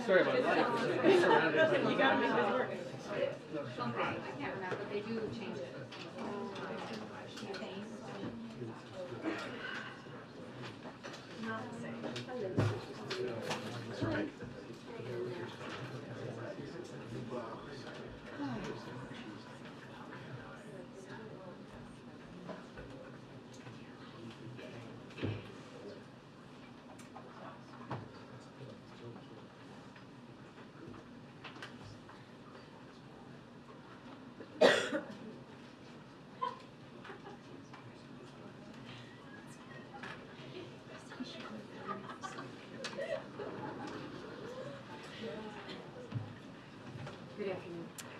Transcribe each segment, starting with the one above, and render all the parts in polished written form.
Sorry about that. You gotta make this work. I can't remember, they do change it. Not the same.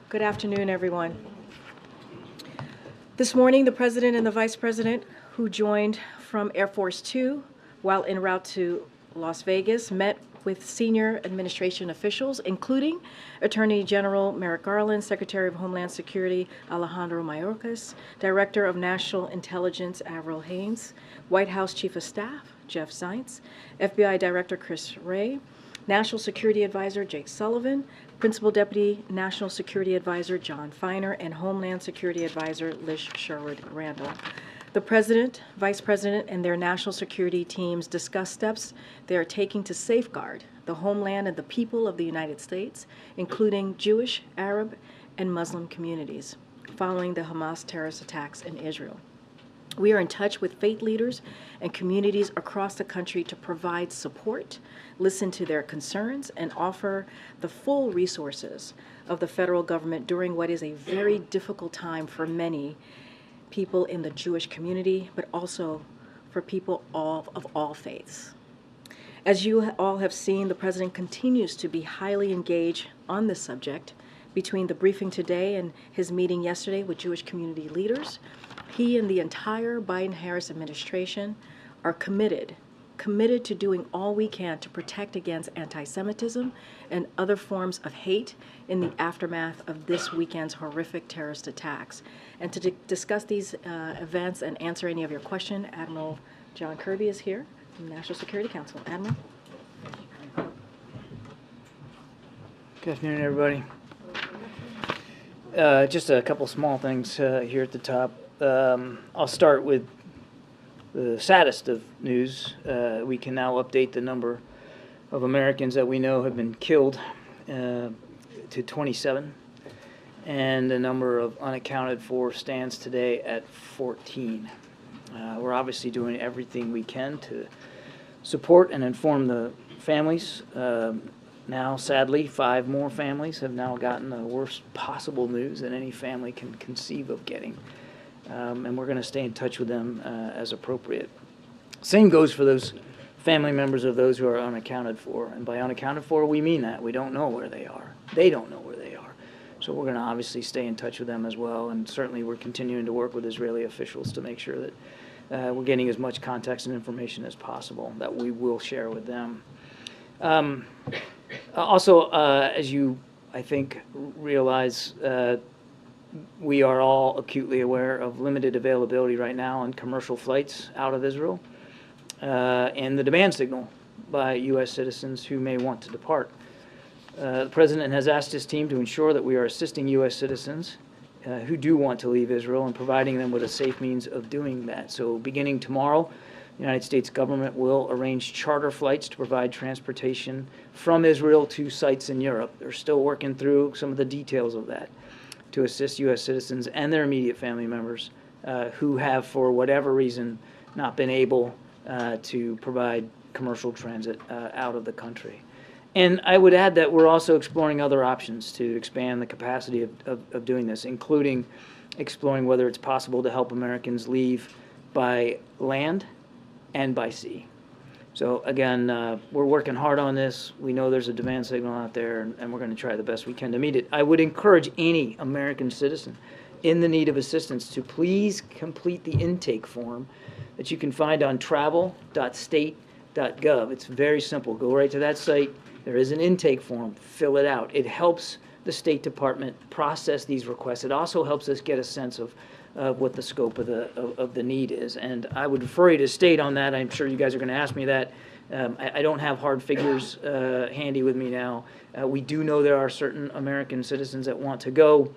Good afternoon, everyone. This morning, the President and the Vice President, who joined from Air Force Two while en route to Las Vegas, met with senior administration officials, including Attorney General Merrick Garland, Secretary of Homeland Security Alejandro Mayorkas, Director of National Intelligence Avril Haines, White House Chief of Staff Jeff Zients, FBI Director Chris Wray, National Security Advisor Jake Sullivan, Principal Deputy National Security Advisor John Feiner, and Homeland Security Advisor Liz Sherwood-Randall. The President, Vice President, and their national security teams discussed steps they are taking to safeguard the homeland and the people of the United States, including Jewish, Arab, and Muslim communities, following the Hamas terrorist attacks in Israel. We are in touch with faith leaders and communities across the country to provide support, listen to their concerns, and offer the full resources of the federal government during what is a very difficult time for many people in the Jewish community, but also for people of all faiths. As you all have seen, the President continues to be highly engaged on this subject. Between the briefing today and his meeting yesterday with Jewish community leaders, he and the entire Biden-Harris administration are committed to doing all we can to protect against anti-Semitism and other forms of hate in the aftermath of this weekend's horrific terrorist attacks. And to discuss these events and answer any of your questions, Admiral John Kirby is here from the National Security Council. Admiral. Good afternoon, everybody. Just a couple small things here at the top. I'll start with the saddest of news. We can now update the number of Americans that we know have been killed to 27, and the number of unaccounted for stands today at 14. We're obviously doing everything we can to support and inform the families. Now, sadly, 5 more families have now gotten the worst possible news that any family can conceive of getting. And we're going to stay in touch with them as appropriate. Same goes for those family members of those who are unaccounted for. And by unaccounted for, we mean that. We don't know where they are. They don't know where they are. So we're going to obviously stay in touch with them as well. And certainly we're continuing to work with Israeli officials to make sure that we're getting as much context and information as possible that we will share with them. Also, as you, I think, realize, we are all acutely aware of limited availability right now on commercial flights out of Israel and the demand signal by U.S. citizens who may want to depart. The President has asked his team to ensure that we are assisting U.S. citizens who do want to leave Israel and providing them with a safe means of doing that. So beginning tomorrow, the United States government will arrange charter flights to provide transportation from Israel to sites in Europe. They're still working through some of the details of that to assist U.S. citizens and their immediate family members who have, for whatever reason, not been able to provide commercial transit out of the country. And I would add that we're also exploring other options to expand the capacity of doing this, including exploring whether it's possible to help Americans leave by land and by sea. So again, we're working hard on this. We know there's a demand signal out there, and we're going to try the best we can to meet it. I would encourage any American citizen in the need of assistance to please complete the intake form that you can find on travel.state.gov. It's very simple. Go right to that site. There is an intake form. Fill it out. It helps the State Department process these requests. It also helps us get a sense of what the scope of the need is. And I would refer you to state on that. I'm sure you guys are going to ask me that. I don't have hard figures handy with me now. We do know there are certain American citizens that want to go.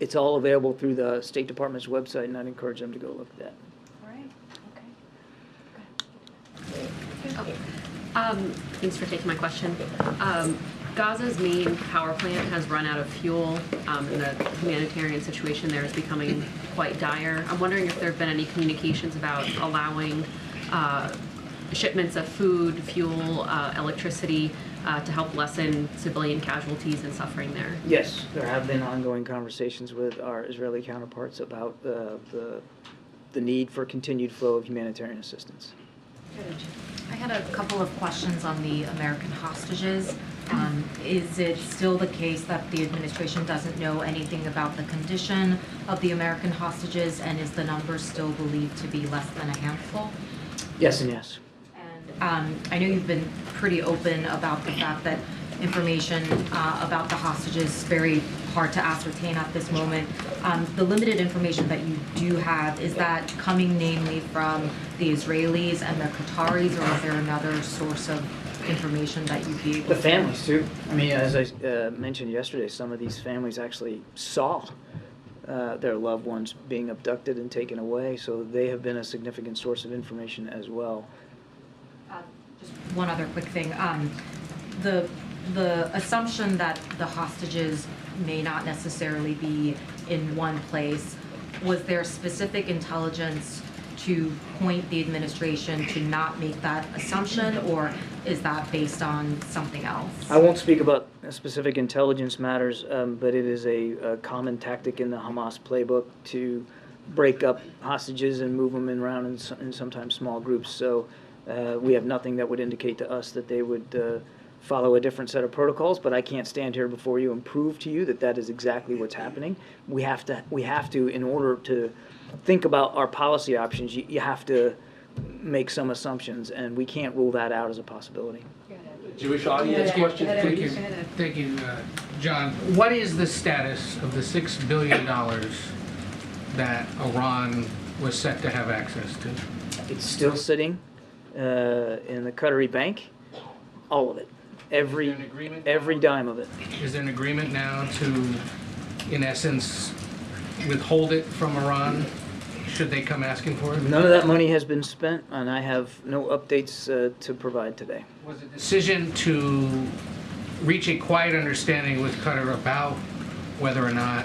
It's all available through the State Department's website, and I'd encourage them to go look at that. All right, Thanks for taking my question. Gaza's main power plant has run out of fuel, and the humanitarian situation there is becoming quite dire. I'm wondering if there have been any communications about allowing shipments of food, fuel, electricity to help lessen civilian casualties and suffering there. Yes, there have been ongoing conversations with our Israeli counterparts about the need for continued flow of humanitarian assistance. I had a couple of questions on the American hostages. Is it still the case that the administration doesn't know anything about the condition of the American hostages, and is the number still believed to be less than a handful? Yes and yes. And I know you've been pretty open about the fact that information about the hostages is very hard to ascertain at this moment. The limited information that you do have, is that coming namely from the Israelis and the Qataris, or is there another source of information that you'd be able The to? families too. I mean, as I mentioned yesterday, some of these families actually saw their loved ones being abducted and taken away, so they have been a significant source of information as well. Just one other quick thing. The assumption that the hostages may not necessarily be in one place, was there specific intelligence to point the administration to not make that assumption, or is that based on something else? I won't speak about specific intelligence matters, but it is a common tactic in the Hamas playbook to break up hostages and move them around in sometimes small groups. So we have nothing that would indicate to us that they would follow a different set of protocols, but I can't stand here before you and prove to you that that is exactly what's happening. We have to, in order to think about our policy options, you have to make some assumptions, and we can't rule that out as a possibility. Jewish audience question, Thank please. you. Thank you, John. What is the status of the $6 billion that Iran was set to have access to? It's still sitting in the Qatari bank, all of it, every Is there an agreement every now? dime of it. Is there an agreement now to, in essence, withhold it from Iran should they come asking for it? None of that money has been spent, and I have no updates to provide today. Was the decision to reach a quiet understanding with Qatar about whether or not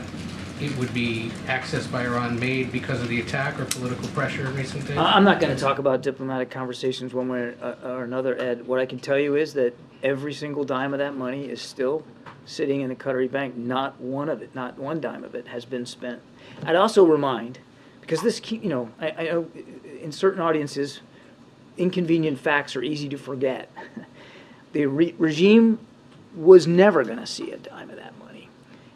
it would be accessed by Iran made because of the attack or political pressure in recent days? I'm not going to talk about diplomatic conversations one way or another, Ed. What I can tell you is that every single dime of that money is still sitting in the Qatari bank. Not one of it, not one dime of it has been spent. I'd also remind, because this, I know in certain audiences, inconvenient facts are easy to forget. The regime was never going to see a dime of that money.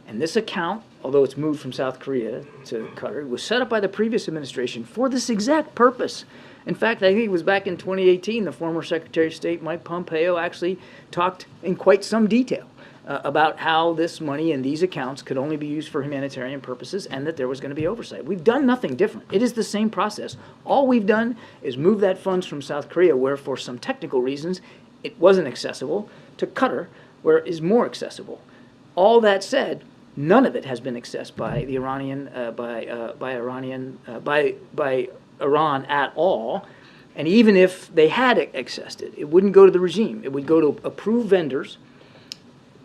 And this account, although it's moved from South Korea to Qatar, was set up by the previous administration for this exact purpose. In fact, I think it was back in 2018, the former Secretary of State, Mike Pompeo, actually talked in quite some detail about how this money in these accounts could only be used for humanitarian purposes and that there was going to be oversight. We've done nothing different. It is the same process. All we've done is move that funds from South Korea, where for some technical reasons it wasn't accessible, to Qatar, where it is more accessible. All that said, none of it has been accessed by the Iranian, by Iran at all. And even if they had accessed it, it wouldn't go to the regime. It would go to approved vendors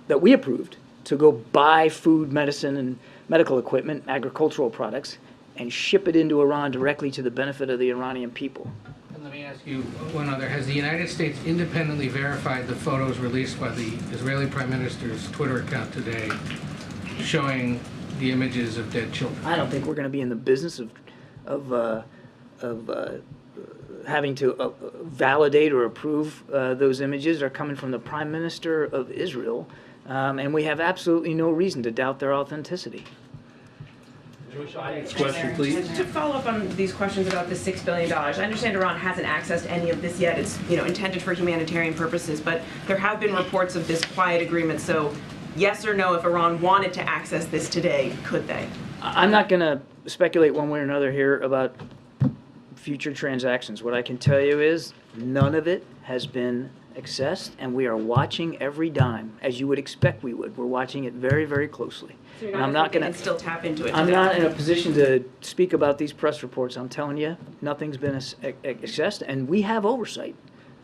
that we approved to go buy food, medicine, and medical equipment, agricultural products, and ship it into Iran directly to the benefit of the Iranian people. And let me ask you one other. Has the United States independently verified the photos released by the Israeli Prime Minister's Twitter account today showing the images of dead children? I don't think we're going to be in the business of having to validate or approve those images. Are coming from the Prime Minister of Israel, and we have absolutely no reason to doubt their authenticity. Jewish audience question, please. To follow up on these questions about the $6 billion, I understand Iran hasn't accessed any of this yet. It's intended for humanitarian purposes, but there have been reports of this quiet agreement. So yes or no, if Iran wanted to access this today, could they? I'm not going to speculate one way or another here about future transactions. What I can tell you is none of it has been accessed, and we are watching every dime, as you would expect we would. We're watching it very, very closely. So you're And I'm not going going to still tap into it I'm today? not in a position to speak about these press reports. I'm telling you, nothing's been accessed, and we have oversight.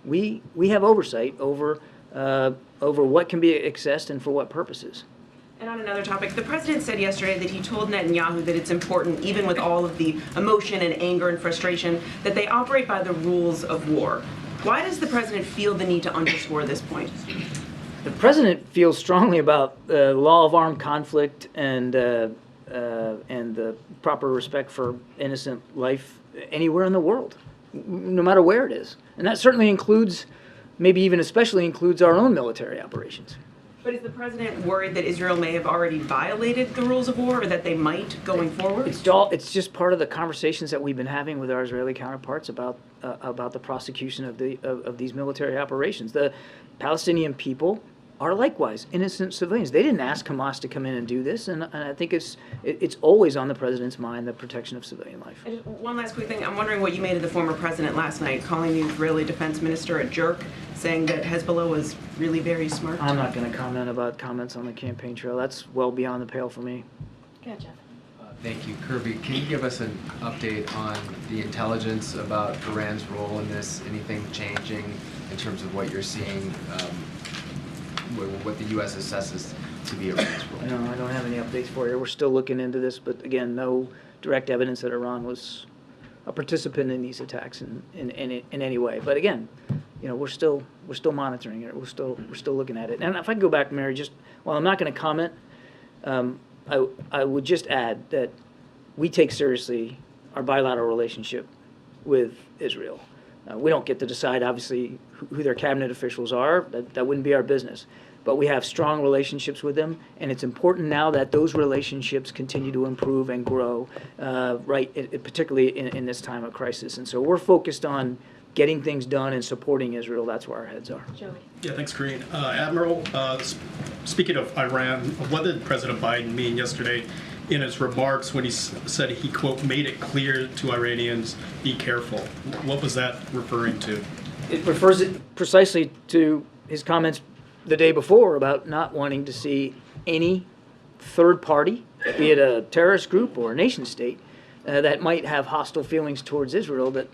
We have oversight over what can be accessed and for what purposes. And on another topic, the president said yesterday that he told Netanyahu that it's important, even with all of the emotion and anger and frustration, that they operate by the rules of war. Why does the president feel the need to underscore this point? The president feels strongly about the law of armed conflict and the proper respect for innocent life anywhere in the world, no matter where it is. And that certainly includes, maybe even especially includes our own military operations. But is the president worried that Israel may have already violated the rules of war, or that they might going forward? It's just part of the conversations that we've been having with our Israeli counterparts about the prosecution of these military operations. The Palestinian people are likewise innocent civilians. They didn't ask Hamas to come in and do this, and I think it's always on the president's mind, the protection of civilian life. And just one last quick thing. I'm wondering what you made of the former president last night, calling the Israeli defense minister a jerk, saying that Hezbollah was really very smart. I'm not going to comment about comments on the campaign trail. That's well beyond the pale for me. Go, Jeff. Thank you. Kirby, can you give us an update on the intelligence about Iran's role in this? Anything changing in terms of what you're seeing, what the U.S. assesses to be Iran's role? No, I don't have any updates for you. We're still looking into this, but again, no direct evidence that Iran was a participant in these attacks in any way. But again, we're still monitoring it. We're still looking at it. And if I can go back, Mary, while I'm not going to comment, I would just add that we take seriously our bilateral relationship with Israel. We don't get to decide, obviously, who their cabinet officials are. That wouldn't be our business. But we have strong relationships with them, and it's important now that those relationships continue to improve and grow, particularly in this time of crisis. And so we're focused on getting things done and supporting Israel. That's where our heads are. Joey. Yeah, thanks, Karine. Admiral, speaking of Iran, what did President Biden mean yesterday in his remarks when he said he, quote, made it clear to Iranians, be careful? What was that referring to? It refers precisely to his comments the day before about not wanting to see any third party, be it a terrorist group or a nation state, that might have hostile feelings towards Israel, that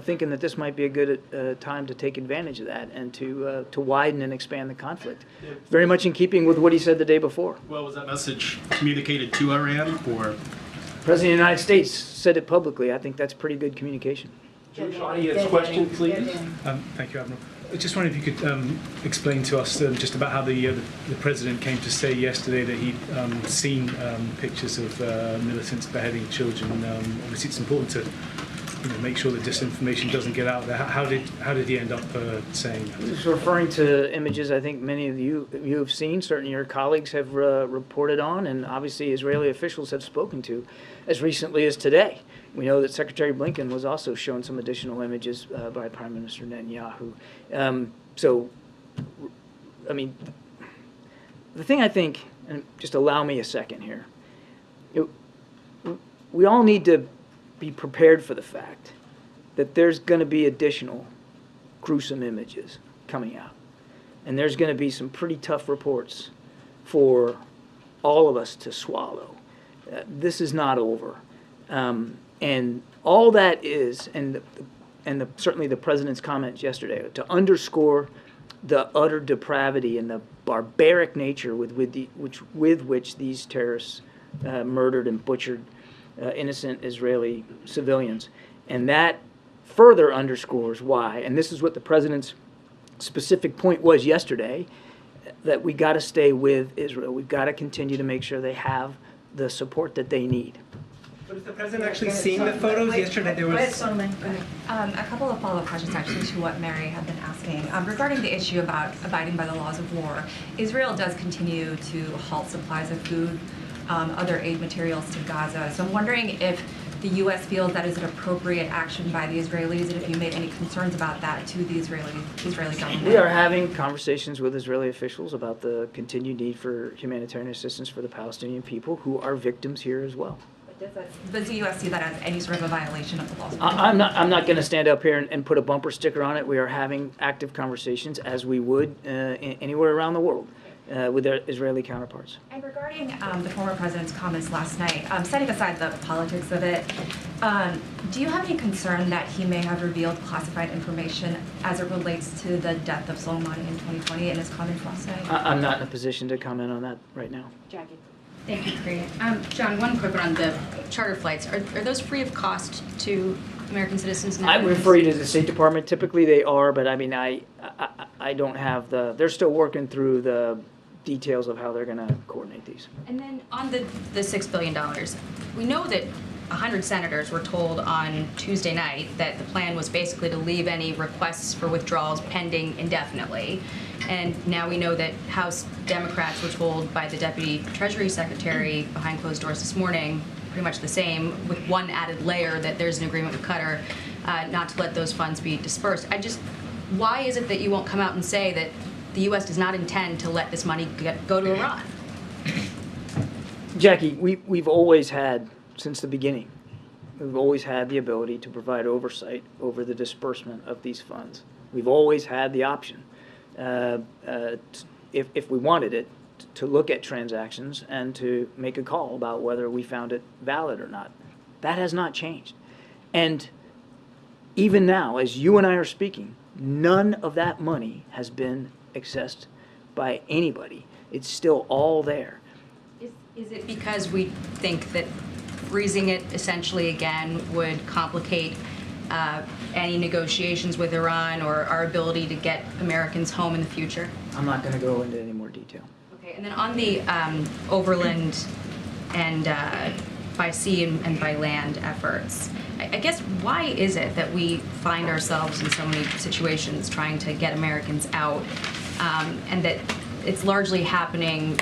thinking that this might be a good time to take advantage of that and to widen and expand the conflict. Very much in keeping with what he said the day before. Well, was that message communicated to Iran, or? The President of the United States said it publicly. I think that's pretty good communication. Jewish audience question, please. Thank you, Admiral. I just wondered if you could explain to us just about how the President came to say yesterday that he'd seen pictures of militants beheading children. Obviously, it's important to make sure that disinformation doesn't get out there. How did he end up saying that? He was referring to images I think many of you have seen, certainly your colleagues have reported on, and obviously Israeli officials have spoken to as recently as today. We know that Secretary Blinken was also shown some additional images by Prime Minister Netanyahu. The thing I think, and just allow me a second here, we all need to be prepared for the fact that there's going to be additional gruesome images coming out. And there's going to be some pretty tough reports for all of us to swallow. This is not over. And all that is, certainly the President's comments yesterday, to underscore the utter depravity and the barbaric nature with which these terrorists murdered and butchered innocent Israeli civilians. And that further underscores why, and this is what the President's specific point was yesterday, that we got to stay with Israel. We've got to continue to make sure they have the support that they need. But has the President actually seen the photos? Yesterday there was... A couple of follow-up questions actually to what Mary had been asking. Regarding the issue about abiding by the laws of war, Israel does continue to halt supplies of food, other aid materials to Gaza. So I'm wondering if the U.S. feels that is an appropriate action by the Israelis, and if you made any concerns about that to the Israeli government. We are having conversations with Israeli officials about the continued need for humanitarian assistance for the Palestinian people who are victims here as well. Does the U.S. see that as any sort of a violation of the laws? I'm not going to stand up here and put a bumper sticker on it. We are having active conversations, as we would anywhere around the world, with their Israeli counterparts. And regarding the former president's comments last night, setting aside the politics of it, do you have any concern that he may have revealed classified information as it relates to the death of Soleimani in 2020 in his comments last night? I'm not in a position to comment on that right now. Jackie. Thank you, Karine. John, one quick one on the charter flights. Are those free of cost to American citizens now? I would refer you to the State Department. Typically they are, but I mean, I don't have they're still working through the details of how they're going to coordinate these. And then on the $6 billion, we know that 100 senators were told on Tuesday night that the plan was basically to leave any requests for withdrawals pending indefinitely. And now we know that House Democrats were told by the Deputy Treasury Secretary behind closed doors this morning pretty much the same, with one added layer that there's an agreement with Qatar not to let those funds be dispersed. Why is it that you won't come out and say that the U.S. does not intend to let this money go to Iran? Jackie, we've always had, since the beginning, we've always had the ability to provide oversight over the disbursement of these funds. We've always had the option, if we wanted it, to look at transactions and to make a call about whether we found it valid or not. That has not changed. And even now, as you and I are speaking, none of that money has been accessed by anybody. It's still all there. Is it because we think that freezing it essentially again would complicate any negotiations with Iran or our ability to get Americans home in the future? I'm not going to go into any more detail. Okay, and then on the overland and by sea and by land efforts, I guess why is it that we find ourselves in so many situations trying to get Americans out, and that it's largely happening,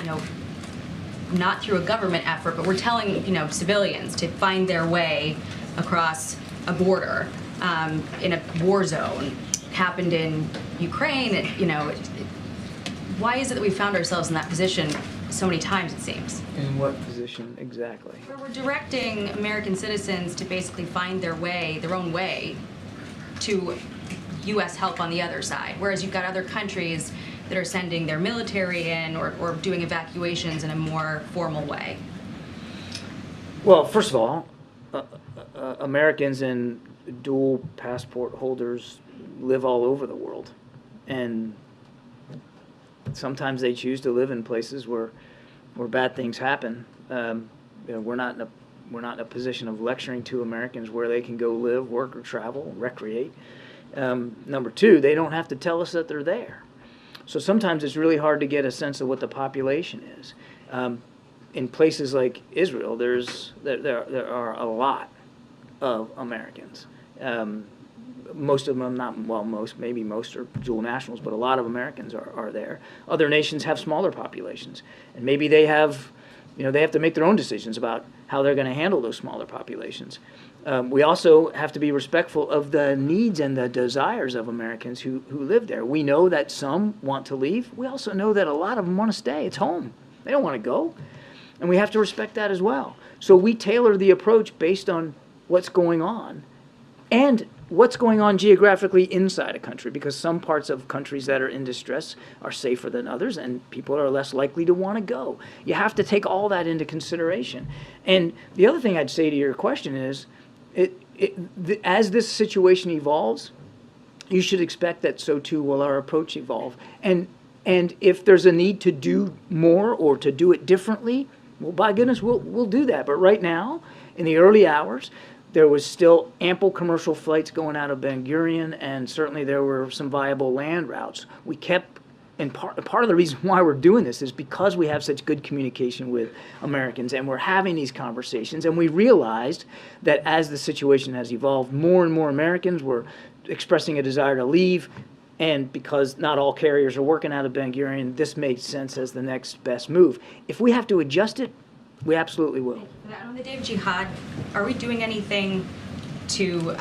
not through a government effort, but we're telling, civilians to find their way across a border in a war zone? Happened in Ukraine. Why is it that we found ourselves in that position so many times, it seems? In what position exactly? Where we're directing American citizens to basically find their own way to U.S. help on the other side, whereas you've got other countries that are sending their military in or doing evacuations in a more formal way. Well, first of all, Americans and dual passport holders live all over the world, and sometimes they choose to live in places where bad things happen. We're not in a position of lecturing to Americans where they can go live, work, or travel, recreate. Number two, they don't have to tell us that they're there. So sometimes it's really hard to get a sense of what the population is. In places like Israel, there are a lot of Americans. Most of them, maybe most are dual nationals, but a lot of Americans are there. Other nations have smaller populations, and maybe they have to make their own decisions about how they're going to handle those smaller populations. We also have to be respectful of the needs and the desires of Americans who live there. We know that some want to leave. We also know that a lot of them want to stay. It's home. They don't want to go. And we have to respect that as well. So we tailor the approach based on what's going on and what's going on geographically inside a country, because some parts of countries that are in distress are safer than others and people are less likely to want to go. You have to take all that into consideration. And the other thing I'd say to your question is, as this situation evolves, you should expect that so too will our approach evolve. And if there's a need to do more or to do it differently, well, by goodness, we'll do that. But right now, in the early hours, there was still ample commercial flights going out of Ben Gurion, and certainly there were some viable land routes. We kept, and part of the reason why we're doing this is because we have such good communication with Americans, and we're having these conversations, and we realized that as the situation has evolved, more and more Americans were expressing a desire to leave, and because not all carriers are working out of Ben Gurion, this made sense as the next best move. If we have to adjust it, We absolutely will. On the day of jihad, are we doing anything to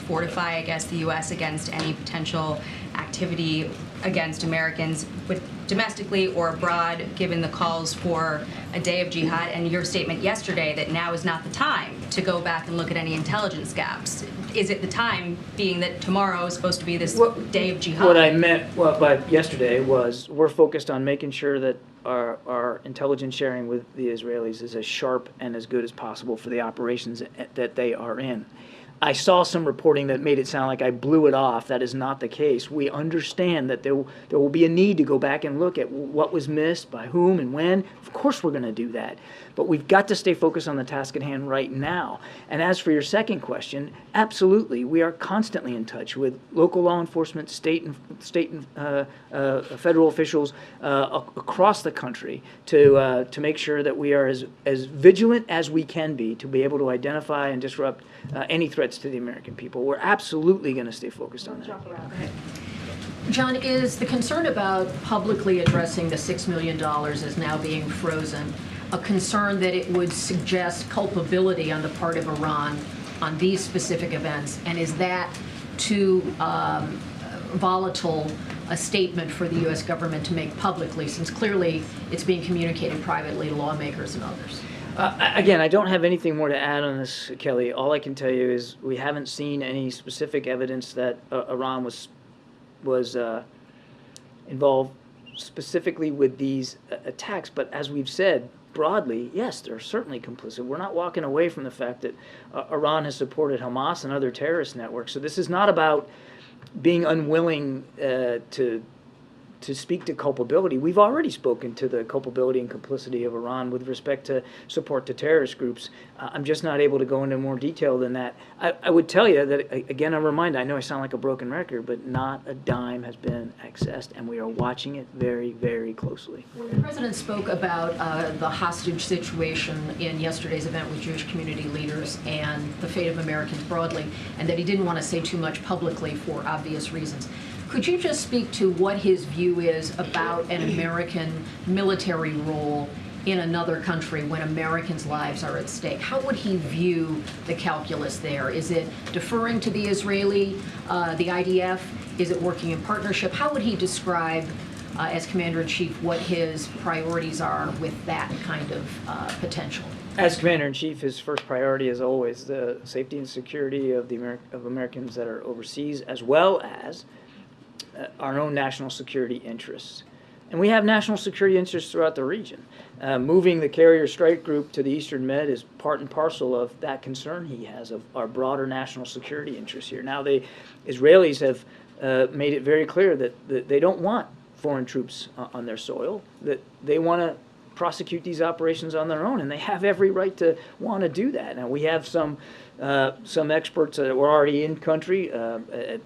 fortify, I guess, the U.S. against any potential activity against Americans domestically or abroad, given the calls for a day of jihad and your statement yesterday that now is not the time to go back and look at any intelligence gaps? Is it the time, being that tomorrow is supposed to be this day of jihad? What I meant by yesterday was we're focused on making sure that our intelligence sharing with the Israelis is as sharp and as good as possible for the operations that they are in. I saw some reporting that made it sound like I blew it off. That is not the case. We understand that there will be a need to go back and look at what was missed, by whom, and when. Of course we're going to do that. But we've got to stay focused on the task at hand right now. And as for your second question, absolutely, we are constantly in touch with local law enforcement, state and federal officials across the country to make sure that we are as vigilant as we can be to be able to identify and disrupt any threats to the American people. We're absolutely going to stay focused on that. John, is the concern about publicly addressing the $6 million as now being frozen a concern that it would suggest culpability on the part of Iran on these specific events? And is that too volatile a statement for the U.S. government to make publicly, since clearly it's being communicated privately to lawmakers and others? Again, I don't have anything more to add on this, Kelly. All I can tell you is we haven't seen any specific evidence that Iran was involved specifically with these attacks. But as we've said, broadly, yes, they're certainly complicit. We're not walking away from the fact that Iran has supported Hamas and other terrorist networks. So this is not about being unwilling to speak to culpability. We've already spoken to the culpability and complicity of Iran with respect to support to terrorist groups. I'm just not able to go into more detail than that. I would tell you that, again, I'm reminded, I know I sound like a broken record, but not a dime has been accessed, and we are watching it very, very closely. When the president spoke about the hostage situation in yesterday's event with Jewish community leaders and the fate of Americans broadly, and that he didn't want to say too much publicly for obvious reasons, could you just speak to what his view is about an American military role in another country when Americans' lives are at stake? How would he view the calculus there? Is it deferring to the Israeli, the IDF? Is it working in partnership? How would he describe, as Commander-in-Chief, what his priorities are with that kind of potential? As Commander-in-Chief, his first priority is always the safety and security of Americans that are overseas, as well as our own national security interests. And we have national security interests throughout the region. Moving the carrier strike group to the Eastern Med is part and parcel of that concern he has of our broader national security interests here. Now, the Israelis have made it very clear that they don't want foreign troops on their soil, that they want to prosecute these operations on their own, and they have every right to want to do that. Now, we have some experts that were already in country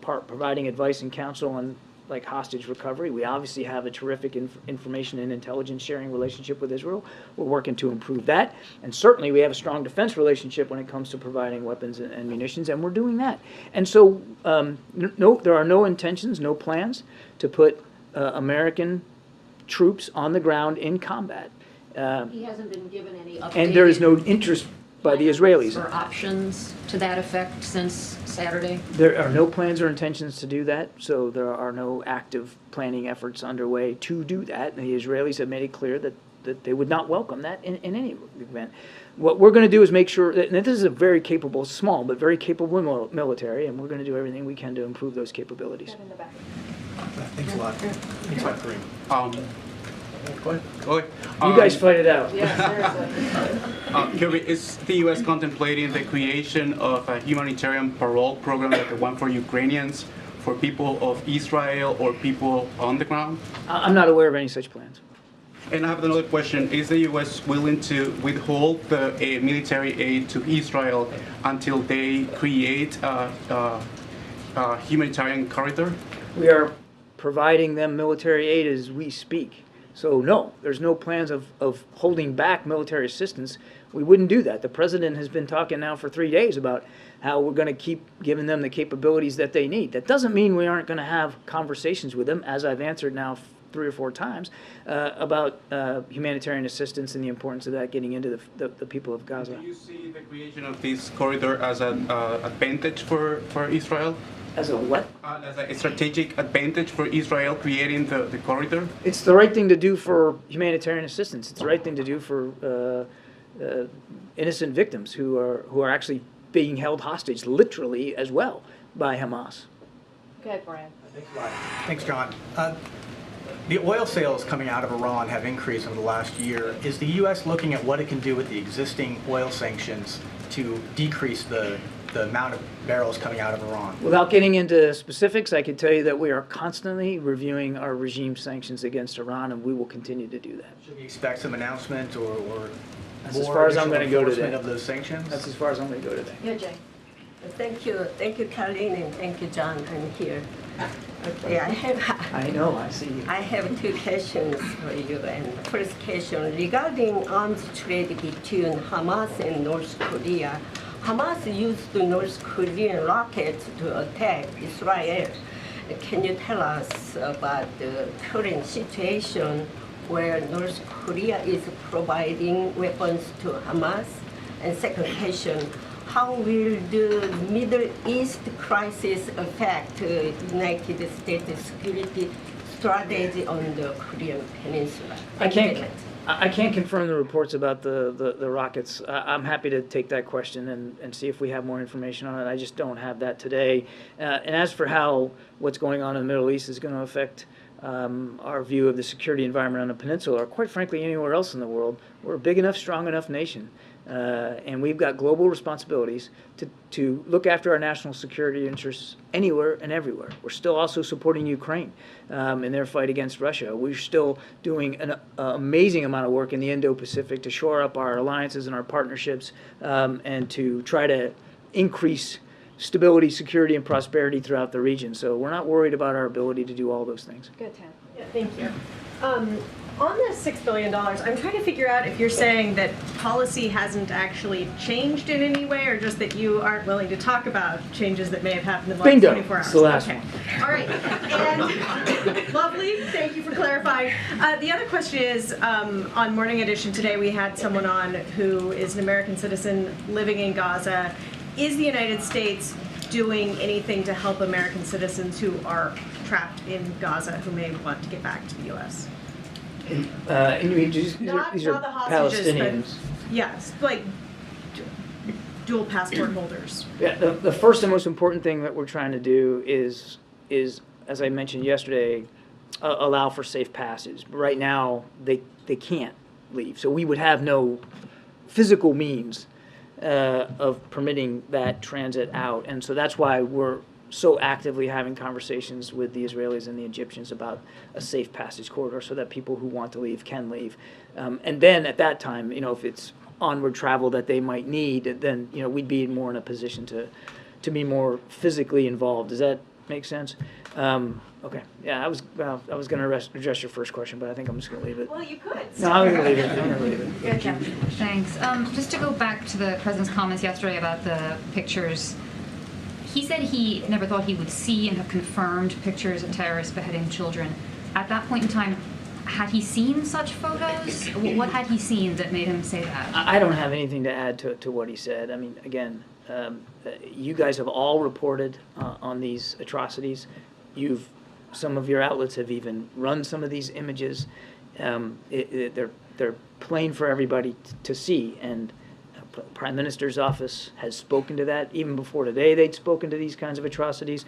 providing advice and counsel on like hostage recovery. We obviously have a terrific information and intelligence sharing relationship with Israel. We're working to improve that. And certainly we have a strong defense relationship when it comes to providing weapons and munitions, and we're doing that. And so there are no intentions, no plans to put American troops on the ground in combat. He hasn't been given any updated and there is no interest by the Israelis. Or options to that effect since Saturday? There are no plans or intentions to do that, so there are no active planning efforts underway to do that. And the Israelis have made it clear that they would not welcome that in any event. What we're going to do is make sure that, and this is a very capable, small, but very capable military, and we're going to do everything we can to improve those capabilities. Thanks a lot. Thanks a lot, Karine. Go ahead. You guys fight it out. Kirby, is the U.S. contemplating the creation of a humanitarian parole program like the one for Ukrainians, for people of Israel or people on the ground? I'm not aware of any such plans. And I have another question. Is the U.S. willing to withhold the military aid to Israel until they create a humanitarian corridor? We are providing them military aid as we speak. So no, there's no plans of holding back military assistance. We wouldn't do that. The president has been talking now for 3 days about how we're going to keep giving them the capabilities that they need. That doesn't mean we aren't going to have conversations with them, as I've answered now 3 or 4 times about humanitarian assistance and the importance of that getting into the people of Gaza. Do you see the creation of this corridor as an advantage for Israel? As a what? As a strategic advantage for Israel creating the corridor? It's the right thing to do for humanitarian assistance. It's the right thing to do for innocent victims who are actually being held hostage, literally as well, by Hamas. Go ahead, Brian. Thanks, John. The oil sales coming out of Iran have increased over the last year. Is the U.S. looking at what it can do with the existing oil sanctions to decrease the amount of barrels coming out of Iran? Without getting into specifics, I can tell you that we are constantly reviewing our regime sanctions against Iran, and we will continue to do that. Should we expect some announcement or That's as far as I'm going to go today. Of those sanctions? That's as far as I'm going to go today. Yeah, Jay. Thank you, Karine, and thank you, John. I'm here. Okay, I know, I see you. I have 2 questions for you. And first question regarding arms trade between Hamas and North Korea. Hamas used the North Korean rockets to attack Israel. Can you tell us about the current situation where North Korea is providing weapons to Hamas? And second question, how will the Middle East crisis affect United States security strategy on the Korean Peninsula? I can't confirm the reports about the rockets. I'm happy to take that question and see if we have more information on it. I just don't have that today. And as for how what's going on in the Middle East is going to affect our view of the security environment on the peninsula, or quite frankly anywhere else in the world, we're a big enough, strong enough nation. And we've got global responsibilities to look after our national security interests anywhere and everywhere. We're still also supporting Ukraine in their fight against Russia. We're still doing an amazing amount of work in the Indo-Pacific to shore up our alliances and our partnerships and to try to increase stability, security, and prosperity throughout the region. So we're not worried about our ability to do all those things. Good, Tam. Yeah, thank you. On the $6 billion, I'm trying to figure out if you're saying that policy hasn't actually changed in any way, or just that you aren't willing to talk about changes that may have happened in the last 24 hours. It's the last okay. one. All right. And lovely. Thank you for clarifying. The other question is, on Morning Edition today, we had someone on who is an American citizen living in Gaza. Is the United States doing anything to help American citizens who are trapped in Gaza who may want to get back to the U.S.? These are the hostages, Palestinians. but yes, like dual passport holders. Yeah, the first and most important thing that we're trying to do is as I mentioned yesterday, allow for safe passage. Right now, they can't leave, so we would have no physical means of permitting that transit out, and so that's why we're so actively having conversations with the Israelis and the Egyptians about a safe passage corridor so that people who want to leave can leave. And then at that time, if it's onward travel that they might need, then, we'd be more in a position to be more physically involved. Does that make sense? Okay. Yeah, I was going to address your first question, but I think I'm just going to leave it. Well, you could. No, I'm going to leave it. I'm going to leave it. Good job. Thanks. Just to go back to the president's comments yesterday about the pictures, he said he never thought he would see and have confirmed pictures of terrorists beheading children. At that point in time, had he seen such photos? What had he seen that made him say that? I don't have anything to add to what he said. I mean, again, you guys have all reported on these atrocities. Some of your outlets have even run some of these images. They're plain for everybody to see, and Prime Minister's office has spoken to that. Even before today, they'd spoken to these kinds of atrocities.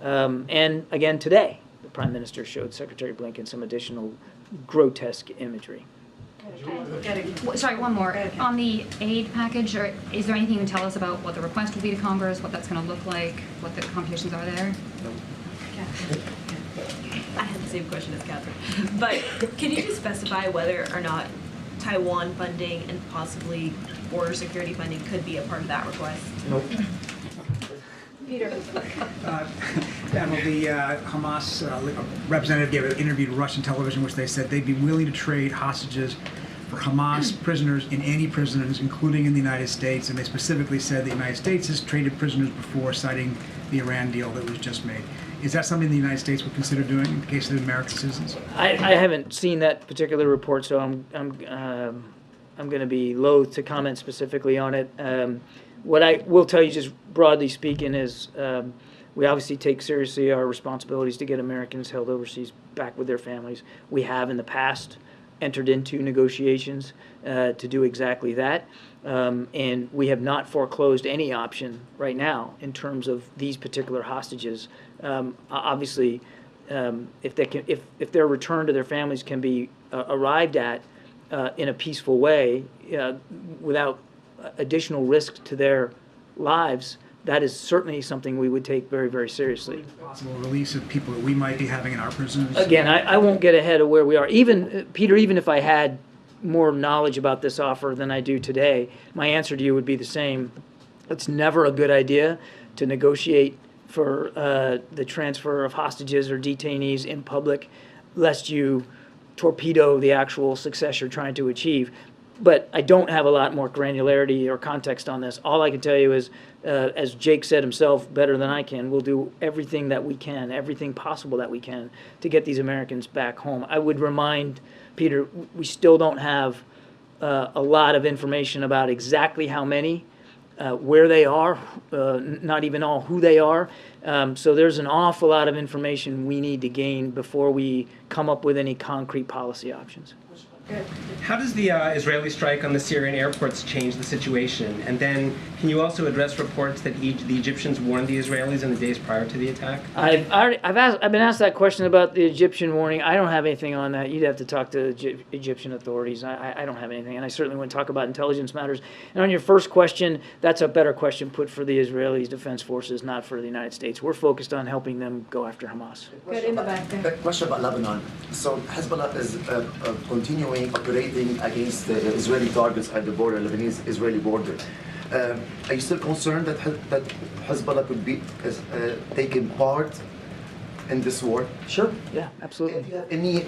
And again, today, the Prime Minister showed Secretary Blinken some additional grotesque imagery. Sorry, one more. On the aid package, is there anything you can tell us about what the request will be to Congress, what that's going to look like, what the complications are there? I had the same question as Catherine. But can you just specify whether or not Taiwan funding and possibly border security funding could be a part of that request? Nope. Peter. Admiral, the Hamas representative gave an interview to Russian television, which they said they'd be willing to trade hostages for Hamas prisoners in any prisoners, including in the United States. And they specifically said the United States has traded prisoners before, citing the Iran deal that was just made. Is that something the United States would consider doing in the case of American citizens? I haven't seen that particular report, so I'm going to be loath to comment specifically on it. What I will tell you, just broadly speaking, is we obviously take seriously our responsibilities to get Americans held overseas back with their families. We have in the past entered into negotiations to do exactly that, and we have not foreclosed any option right now in terms of these particular hostages. Obviously, if their return to their families can be arrived at in a peaceful way without additional risk to their lives, that is certainly something we would take very, very seriously. Possible release of people that we might be having in our prisons? Again, I won't get ahead of where we are. Even, Peter, even if I had more knowledge about this offer than I do today, my answer to you would be the same. It's never a good idea to negotiate for the transfer of hostages or detainees in public, lest you torpedo the actual success you're trying to achieve. But I don't have a lot more granularity or context on this. All I can tell you is, as Jake said himself better than I can, we'll do everything that we can, everything possible that we can to get these Americans back home. I would remind Peter, we still don't have a lot of information about exactly how many, where they are, not even all who they are. So there's an awful lot of information we need to gain before we come up with any concrete policy options. How does the Israeli strike on the Syrian airports change the situation? And then, can you also address reports that the Egyptians warned the Israelis in the days prior to the attack? I've been asked that question about the Egyptian warning. I don't have anything on that. You'd have to talk to Egyptian authorities. I don't have anything, and I certainly wouldn't talk about intelligence matters. And on your first question, that's a better question put for the Israeli Defense Forces, not for the United States. We're focused on helping them go after Hamas. Good, in the back there. A question about Lebanon. So Hezbollah is continuing operating against the Israeli targets at the border, Lebanese-Israeli border. Are you still concerned that Hezbollah could be taking part in this war? Sure. Yeah, absolutely. Do you have any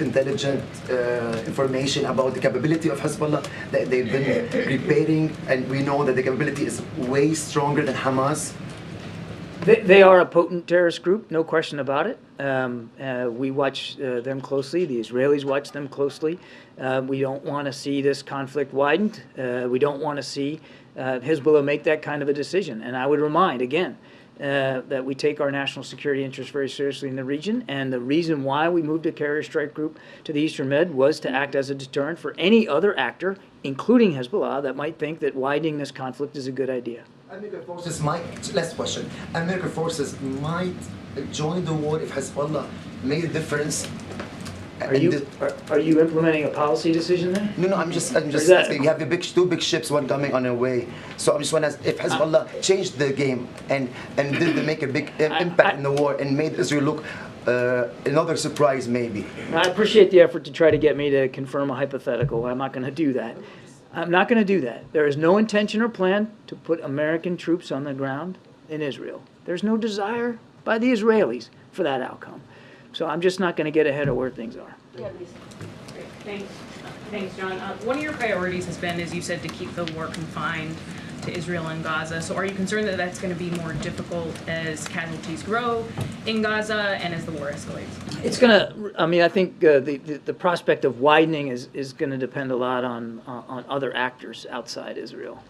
intelligent information about the capability of Hezbollah that they've been preparing, and we know that the capability is way stronger than Hamas? They are a potent terrorist group, no question about it. We watch them closely. The Israelis watch them closely. We don't want to see this conflict widened. We don't want to see Hezbollah make that kind of a decision. And I would remind, again, that we take our national security interests very seriously in the region. And the reason why we moved a carrier strike group to the Eastern Med was to act as a deterrent for any other actor, including Hezbollah, that might think that widening this conflict is a good idea. American forces might, last question, American forces might join the war if Hezbollah made a difference. Are you implementing a policy decision there? No, I'm just asking. You have two big ships, one coming on their way. So I'm just wondering if Hezbollah changed the game and did make a big impact in the war and made Israel look another surprise maybe. I appreciate the effort to try to get me to confirm a hypothetical. I'm not going to do that. I'm not going to do that. There is no intention or plan to put American troops on the ground in Israel. There's no desire by the Israelis for that outcome. So I'm just not going to get ahead of where things are. Yeah, Great. Thanks, John. One of your priorities has been, as you said, to keep the war confined to Israel and Gaza. So are you concerned that that's going to be more difficult as casualties grow in Gaza and as the war escalates? It's going to, I mean, I think the prospect of widening is going to depend a lot on other actors outside Israel.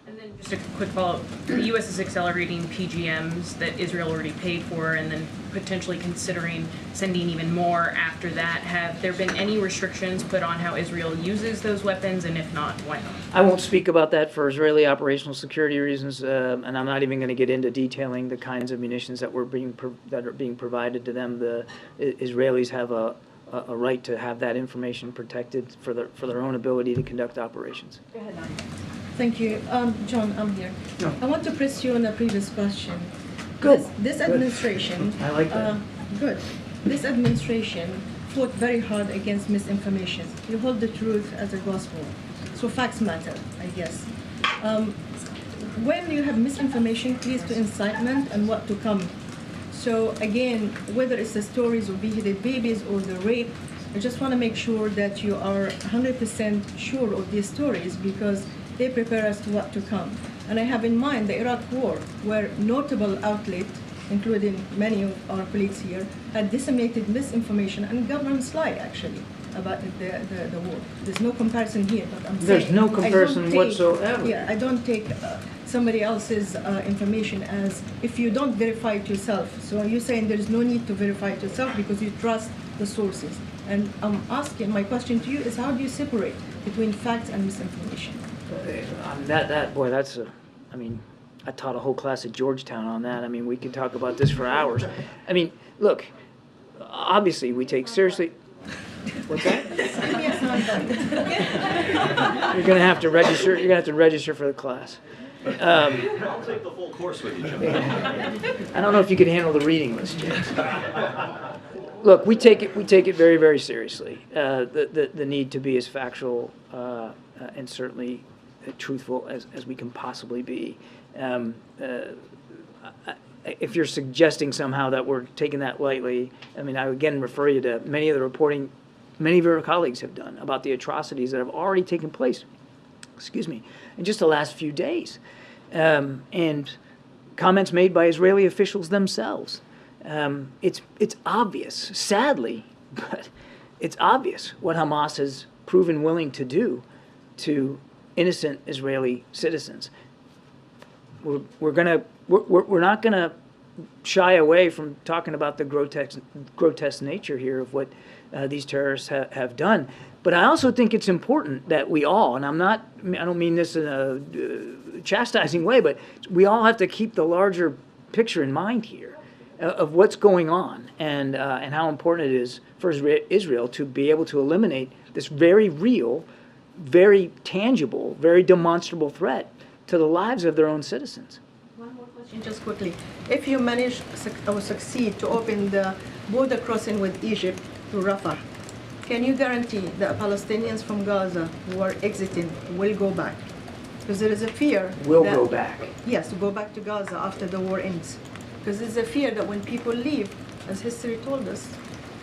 And then just a quick follow-up. The U.S. is accelerating PGMs that Israel already paid for and then potentially considering sending even more after that. Have there been any restrictions put on how Israel uses those weapons, and if not, why not? I won't speak about that for Israeli operational security reasons, and I'm not even going to get into detailing the kinds of munitions that are being provided to them. The Israelis have a right to have that information protected for their own ability to conduct operations. Go ahead, Nadia. Thank you. John, I'm here. No. I want to press you on a previous question. Good. This administration... I like that. Good. This administration fought very hard against misinformation. You hold the truth as a gospel. So facts matter, I guess. When you have misinformation, it leads to incitement and what to come. So again, whether it's the stories of beheaded babies or the rape, I just want to make sure that you are 100% sure of these stories because they prepare us to what to come. And I have in mind the Iraq War, where notable outlet including many of our colleagues here, had disseminated misinformation and government's lie, actually, about the war. There's no comparison here, but I'm saying... There's no comparison I don't take, whatsoever. Yeah, I don't take somebody else's information as if you don't verify it yourself. So you're saying there's no need to verify it yourself because you trust the sources. And I'm asking, my question to you is, how do you separate between facts and misinformation? Boy, that's a, I mean, I taught a whole class at Georgetown on that. I mean, we could talk about this for hours. I mean, look, obviously we take seriously. What's that? You're gonna have to register. You're gonna have to register for the class. I'll take the full course with you, Jim. I don't know if you can handle the reading list, James. Look, we take it very, very seriously. The need to be as factual and certainly truthful as we can possibly be. If you're suggesting somehow that we're taking that lightly, I mean, I again refer you to many of the reporting many of your colleagues have done about the atrocities that have already taken place, in just the last few days. And comments made by Israeli officials themselves. It's obvious, sadly, but it's obvious what Hamas has proven willing to do to innocent Israeli citizens. We're not gonna shy away from talking about the grotesque nature here of what these terrorists have done. But I also think it's important that we all, and I don't mean this in a chastising way, but we all have to keep the larger picture in mind here of what's going on and how important it is for Israel to be able to eliminate this very real, very tangible, very demonstrable threat to the lives of their own citizens. One more question, just quickly. If you manage or succeed to open the border crossing with Egypt to Rafah, can you guarantee that Palestinians from Gaza who are exiting will go back? Because there is a fear. Go back. Yes, to go back to Gaza after the war ends. Because there's a fear that when people leave, as history told us,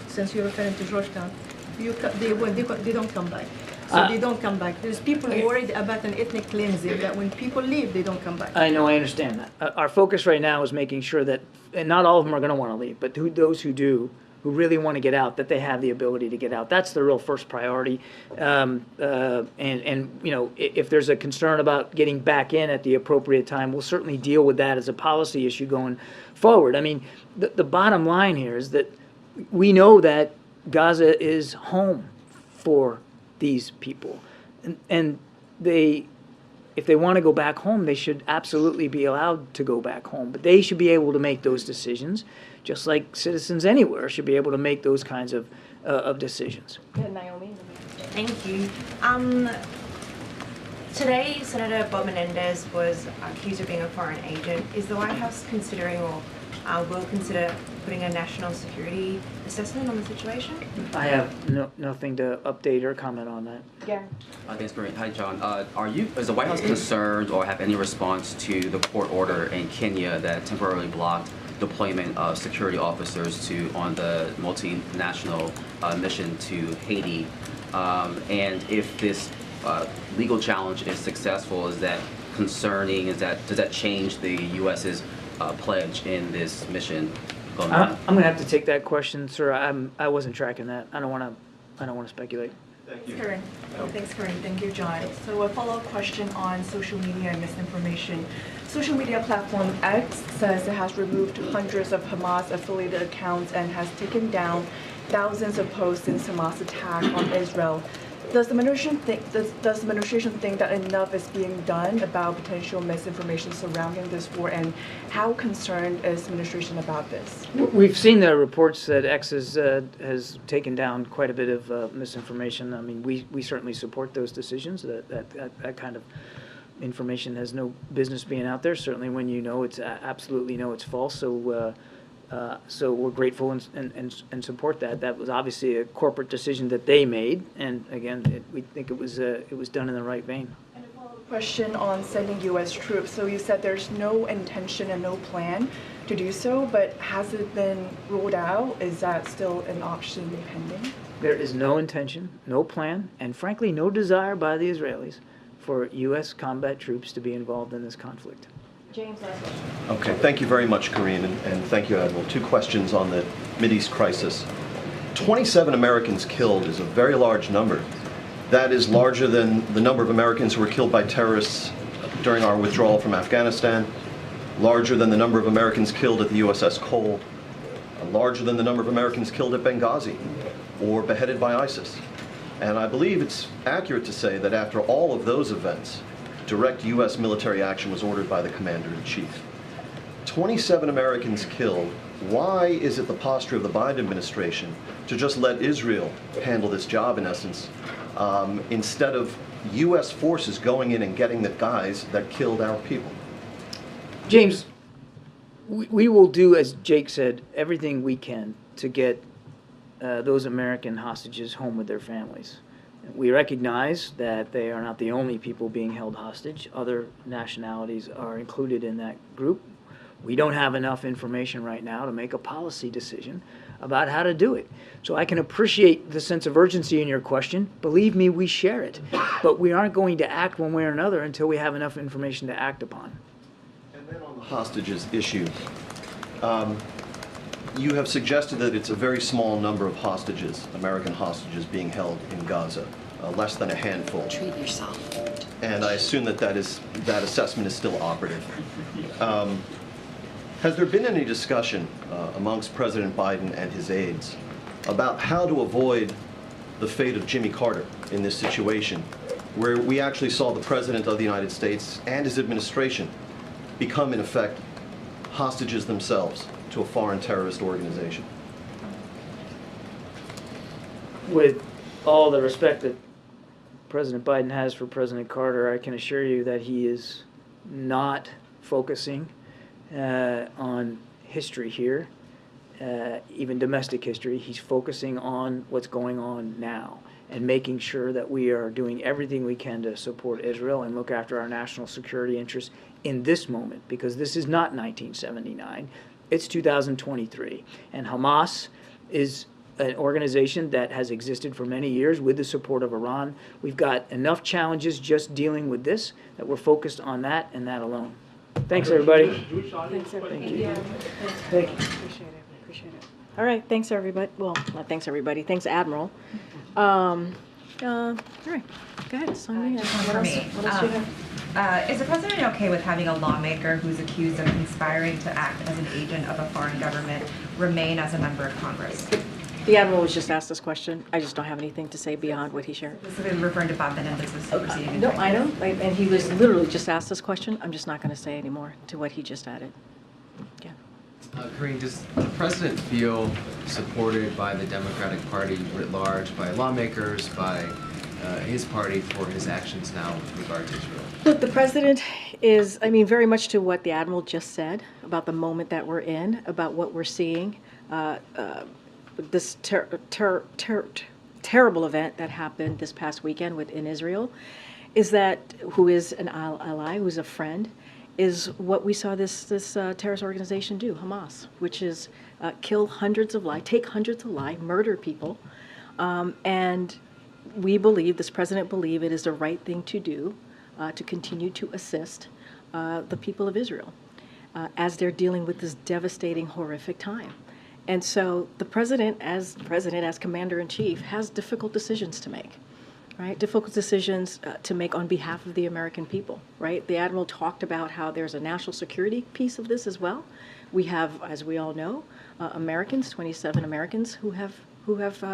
since you're referring to Georgetown, they don't come back. So they don't come back. There's people worried about an ethnic cleansing, that when people leave, they don't come back. I know, I understand that. Our focus right now is making sure that, and not all of them are going to want to leave, but those who do, who really want to get out, that they have the ability to get out. That's the real first priority. And you know, if there's a concern about getting back in at the appropriate time, we'll certainly deal with that as a policy issue going forward. I mean, the bottom line here is that we know that Gaza is home for these people, and if they want to go back home, they should absolutely be allowed to go back home. But they should be able to make those decisions, just like citizens anywhere should be able to make those kinds of decisions. Naomi. Thank you. Today, Senator Bob Menendez was accused of being a foreign agent. Is the White House considering or will consider putting a national security assessment on the situation? I have nothing to update or comment on that. Yeah. Thanks, Karine. Hi, John. Is the White House concerned or have any response to the court order in Kenya that temporarily blocked deployment of security officers on the multinational mission to Haiti? And if this legal challenge is successful, is that concerning? Does that change the U.S.'s pledge in this mission? I'm going to have to take that question, sir. I wasn't tracking that. I don't want to speculate. Thank you. Karine. Thanks, Karine. Thank you, John. So a follow-up question on social media and misinformation. Social media platform X says it has removed hundreds of Hamas-affiliated accounts and has taken down thousands of posts since Hamas' attack on Israel. Does the administration think that enough is being done about potential misinformation surrounding this war, and how concerned is the administration about this? We've seen the reports that X has taken down quite a bit of misinformation. I mean, we certainly support those decisions. That kind of information has no business being out there. Certainly, when you know it's absolutely know it's false. So we're grateful and support that. That was obviously a corporate decision that they made, and again, we think it was done in the right vein. And a follow-up question on sending U.S. troops. So you said there's no intention and no plan to do so, but has it been ruled out? Is that still an option pending? There is no intention, no plan, and frankly, no desire by the Israelis for U.S. combat troops to be involved in this conflict. James, last question. Okay, thank you very much, Karine, and thank you, Admiral. 2 questions on the Mideast crisis. 27 Americans killed is a very large number. That is larger than the number of Americans who were killed by terrorists during our withdrawal from Afghanistan, larger than the number of Americans killed at the USS Cole, larger than the number of Americans killed at Benghazi or beheaded by ISIS. And I believe it's accurate to say that after all of those events, direct U.S. military action was ordered by the Commander-in-Chief. 27 Americans killed. Why is it the posture of the Biden administration to just let Israel handle this job, in essence, instead of U.S. forces going in and getting the guys that killed our people? James, we will do, as Jake said, everything we can to get those American hostages home with their families. We recognize that they are not the only people being held hostage. Other nationalities are included in that group. We don't have enough information right now to make a policy decision about how to do it. So I can appreciate the sense of urgency in your question. Believe me, we share it. But we aren't going to act one way or another until we have enough information to act upon. And then on the hostages issue, you have suggested that it's a very small number of hostages, American hostages, being held in Gaza, less than a handful. Treat yourself. And I assume that that assessment is still operative. Has there been any discussion amongst President Biden and his aides about how to avoid the fate of Jimmy Carter in this situation, where we actually saw the President of the United States and his administration become, in effect, hostages themselves to a foreign terrorist organization? With all the respect that President Biden has for President Carter, I can assure you that he is not focusing on history here, even domestic history. He's focusing on what's going on now and making sure that we are doing everything we can to support Israel and look after our national security interests in this moment, because this is not 1979. It's 2023, and Hamas is an organization that has existed for many years with the support of Iran. We've got enough challenges just dealing with this that we're focused on that and that alone. Thanks, everybody. Thanks, everybody. Thank you. Thank you. Appreciate it. Appreciate it. All right. Thanks, everybody. Well, not thanks, everybody. Thanks, Admiral. All right. Go ahead, Sonia. For me, is the president okay with having a lawmaker who's accused of conspiring to act as an agent of a foreign government remain as a member of Congress? The Admiral was just asked this question. I just don't have anything to say beyond what he shared. This is referring to Bob Menendez's proceeding. No, I know. And he was literally just asked this question. I'm just not going to say any more to what he just added. Yeah. Karine, does the president feel supported by the Democratic Party writ large, by lawmakers, by his party for his actions now with regard to Israel? Look, the president is, I mean, very much to what the Admiral just said about the moment that we're in, about what we're seeing, this terrible event that happened this past weekend in Israel, is that who is an ally, who's a friend, is what we saw this terrorist organization do, Hamas, which is kill hundreds of lives, take hundreds of lives, murder people, and we believe, this president believe, it is the right thing to do to continue to assist the people of Israel as they're dealing with this devastating, horrific time. And so the president, as commander-in-chief, has difficult decisions to make, right? Difficult decisions to make on behalf of the American people, right? The Admiral talked about how there's a national security piece of this as well. We have, as we all know, Americans, 27 Americans who have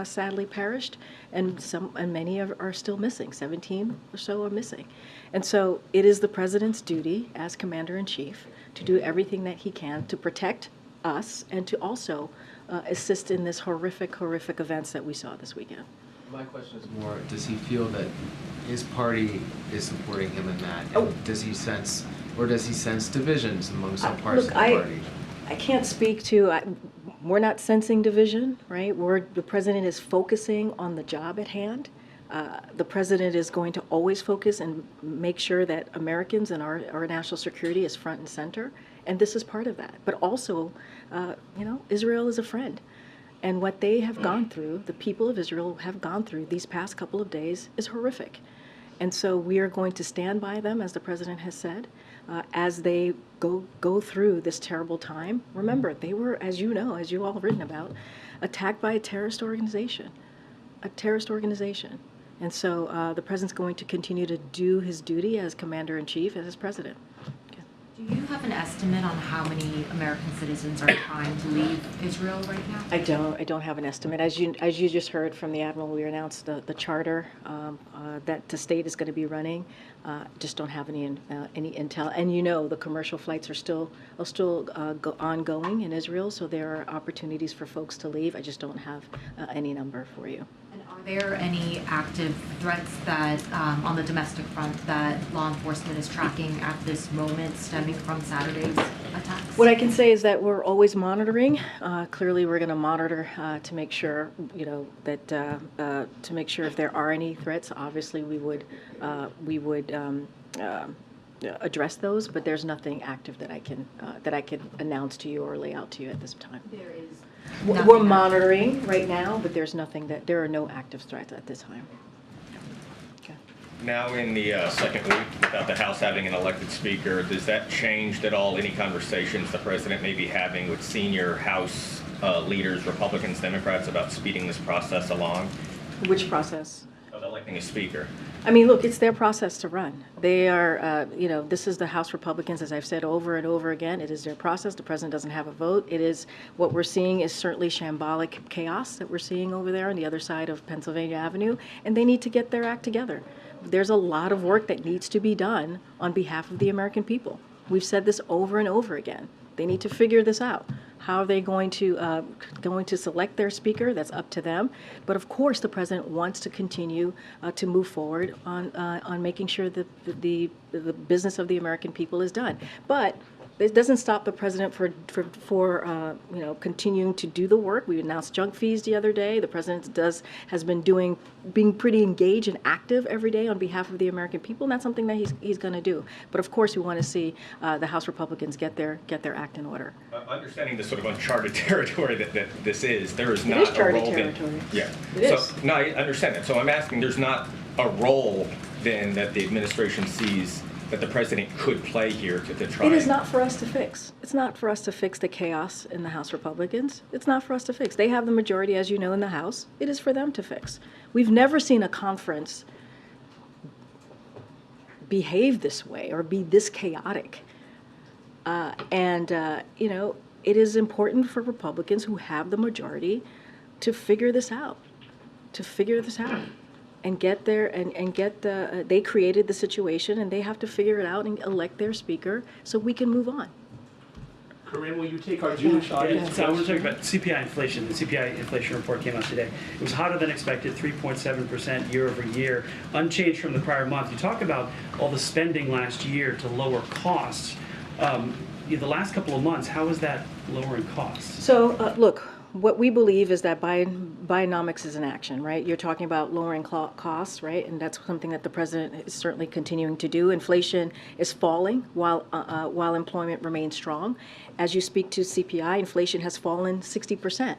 sadly perished, and many are still missing. 17 or so are missing. And so it is the president's duty as commander-in-chief to do everything that he can to protect us and to also assist in this horrific events that we saw this weekend. My question is more, does he feel that his party is supporting him in that? And does he sense divisions among some parts of the party? I can't speak to, we're not sensing division, right? The president is focusing on the job at hand. The president is going to always focus and make sure that Americans and our national security is front and center. And this is part of that. But also, Israel is a friend. And what they have gone through, the people of Israel have gone through these past couple of days, is horrific. And so we are going to stand by them, as the president has said. as they go through this terrible time. Remember, they were, as you know, as you all have written about, attacked by a terrorist organization. And so the president's going to continue to do his duty as commander-in-chief, as his president. Do you have an estimate on how many American citizens are trying to leave Israel right now? I don't have an estimate. As you just heard from the admiral, we announced the charter that the state is going to be running. Just don't have any intel. And you know, the commercial flights are still ongoing in Israel, so there are opportunities for folks to leave. I just don't have any number for you. And are there any active threats that on the domestic front that law enforcement is tracking at this moment stemming from Saturday's attacks? What I can say is that we're always monitoring. Clearly, we're going to monitor to make sure, that to make sure if there are any threats. Obviously, we would address those, but there's nothing active that I can announce to you or lay out to you at this time. There is. We're monitoring right now, but there are no active threats at this time. Now in the second week, without the House having an elected speaker, does that change at all any conversations the president may be having with senior House leaders, Republicans, Democrats, about speeding this process along? Which process? Of electing a speaker. I mean, look, it's their process to run. They are, this is the House Republicans, as I've said over and over again. It is their process. The president doesn't have a vote. It is what we're seeing is certainly shambolic chaos that we're seeing over there on the other side of Pennsylvania Avenue, and they need to get their act together. There's a lot of work that needs to be done on behalf of the American people. We've said this over and over again. They need to figure this out. How are they going to select their speaker? That's up to them. But of course, the president wants to continue to move forward on making sure that the business of the American people is done. But it doesn't stop the president for continuing to do the work. We announced junk fees the other day. The president has been being pretty engaged and active every day on behalf of the American people, and that's something that he's going to do. But of course, we want to see the House Republicans get their act in order. Understanding the sort of uncharted territory that this is, there is not It is a charted role. territory. Yeah. It is. No, I understand that. So I'm asking, there's not a role then that the administration sees that the president could play here to try. It is not for us to fix. It's not for us to fix the chaos in the House Republicans. It's not for us to fix. They have the majority, as you know, in the House. It is for them to fix. We've never seen a conference behave this way or be this chaotic. It is important for Republicans who have the majority to figure this out. And get there and get they created the situation and they have to figure it out and elect their speaker so we can move on. Corinne, will you take our Jewish audience? So I want to talk about CPI inflation. The CPI inflation report came out today. It was hotter than expected, 3.7% year over year, unchanged from the prior month. You talk about all the spending last year to lower costs. The last couple of months, how is that lowering costs? So look, what we believe is that Bidenomics is an action, right? You're talking about lowering costs, right? And that's something that the president is certainly continuing to do. Inflation is falling while employment remains strong. As you speak to CPI, inflation has fallen 60%